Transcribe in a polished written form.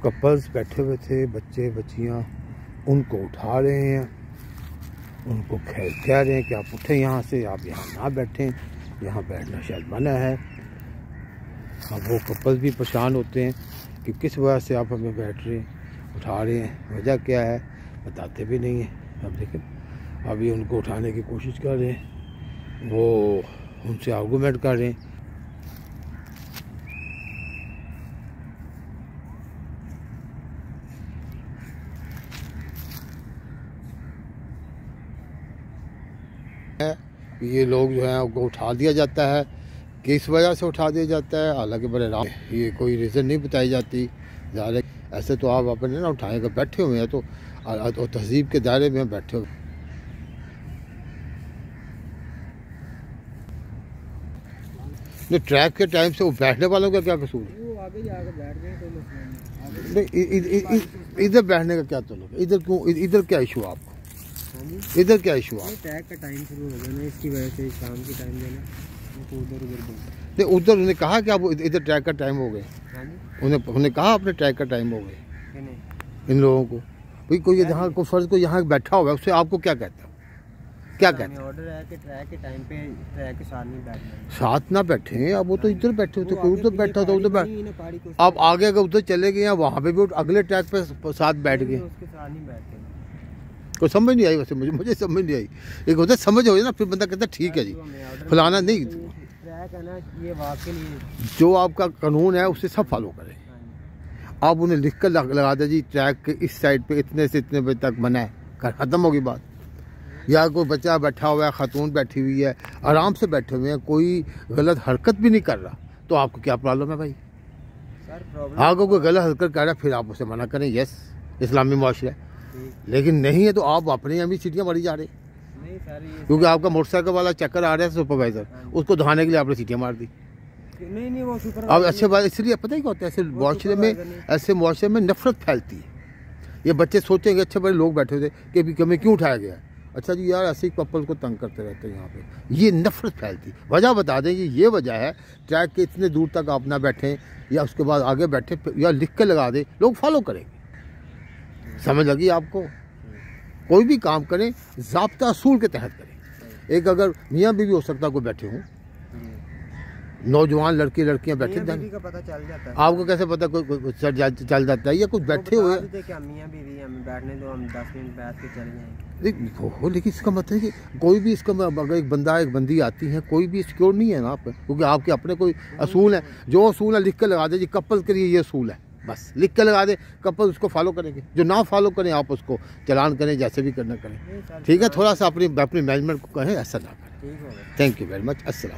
Couples बैठे हुए थे, बच्चे बच्चियाँ, उनको उठा रहे हैं, उनको कह रहे हैं कि आप उठें यहाँ से, आप यहाँ ना बैठें, यहाँ बैठना शायद मना है। अब वो कपल्स भी परेशान होते हैं कि किस वजह से आप हमें बैठ रहे हैं, उठा रहे हैं, वजह क्या है बताते भी नहीं हैं। अब लेकिन अभी उनको उठाने की कोशिश कर रहे हैं, वो उनसे आर्गूमेंट कर रहे हैं। ये लोग जो हैं उनको उठा दिया जाता है, किस वजह से उठा दिया जाता है हालांकि बड़े राम ये कोई रीज़न नहीं बताई जाती। ज़्यादा ऐसे तो आप अपने ना उठाएगा, बैठे हुए हैं तो तहजीब के दायरे में बैठे हुए। नहीं, ट्रैक के टाइम से वो बैठने वालों का क्या कसूर है? वो आगे जाकर बैठ गए, कोई मसला नहीं। इधर बैठने का क्या तल्लुक है? इधर क्यों, इधर क्या इशू आपको? इधर क्या इशू है? ट्रैक का टाइम शुरू हो गया ना, इसकी वजह से शाम की टाइम देना तो उधर नहीं, उधर उन्हें कहा कि आप इधर ट्रैक का टाइम हो गए। उन्हें कहा अपने ट्रैक का टाइम हो गए इन लोगों को। भाई कोई जहाँ को फर्ज को यहाँ बैठा होगा उससे आपको क्या कहता है? क्या कहते हैं? ऑर्डर है कि ट्रैक के टाइम पे ट्रैक के साथ नहीं बैठना, साथ ना बैठे। अब वो तो इधर बैठे होते, कोई उधर बैठा होता उधर बैठ। आप आगे अगर उधर चले गए, वहाँ पे भी अगले ट्रैक पे साथ बैठ गए, उसके साथ नहीं बैठते। कोई समझ नहीं आई वैसे, मुझे समझ नहीं आई। एक होता समझ हो ना, फिर बंदा कहता ठीक है जी फलाना नहीं। ट्रैक है ना ये वाकई लिए जो आपका कानून है उससे सब फॉलो करें। आप उन्हें लिख कर लगा दे जी ट्रैक के इस साइड पे इतने से इतने बजे तक मना है, खत्म होगी बात। या कोई बच्चा बैठा हुआ है, खातून बैठी हुई है, आराम से बैठे हुए हैं, कोई गलत हरकत भी नहीं कर रहा, तो आपको क्या प्रॉब्लम है भाई? आपको कोई गलत हरकत कर रहा है फिर आप उसे मना करें, यस इस्लामी मुआशरा है। लेकिन नहीं है तो आप अपने यहाँ भी सीटियाँ मारी जा रहे हैं, क्योंकि आपका मोटरसाइकिल वाला चक्कर आ रहा है सुपरवाइजर, उसको धोने के लिए आपने सीटियाँ मार दी। नहीं वो अब अच्छे बात इसलिए पता ही क्या होता है, ऐसे मुआशरे में नफरत फैलती है। ये बच्चे सोचेंगे अच्छे बड़े लोग बैठे थे कि हमें क्यों उठाया गया है, अच्छा जी यार ऐसे ही कपल को तंग करते रहते हैं यहाँ पे, ये नफरत फैलती। वजह बता दें कि ये वजह है ट्रैक के इतने दूर तक आप ना बैठें, या उसके बाद आगे बैठे या लिख कर लगा दें, लोग फॉलो करेंगे। समझ लगी आपको? कोई भी काम करें ज़ाब्ता असूल के तहत करें। एक अगर मियाँ बीवी हो सकता कोई बैठे हों, नौजवान लड़के लड़कियां बैठे, का पता चल जाता है। आपको कैसे पता कोई चल जाता है या कुछ बैठे हुए बैठने दो, हम 10 मिनट बैठ के चले जाएंगे। लेकिन इसका मतलब है कि कोई भी इसका अगर एक बंदा एक बंदी आती है, कोई भी सिक्योर नहीं है ना आप, क्योंकि आपके अपने कोई असूल है। जो असूल है लिख कर लगा दे जी कपल के लिए ये असूल है, बस लिख कर लगा दे, कपल उसको फॉलो करेंगे। जो ना फॉलो करें आप उसको चलान करें, जैसे भी करना करें। ठीक है, थोड़ा सा अपनी मैनेजमेंट को कहें ऐसा ना करें। Thank you very much. अस्सलाम।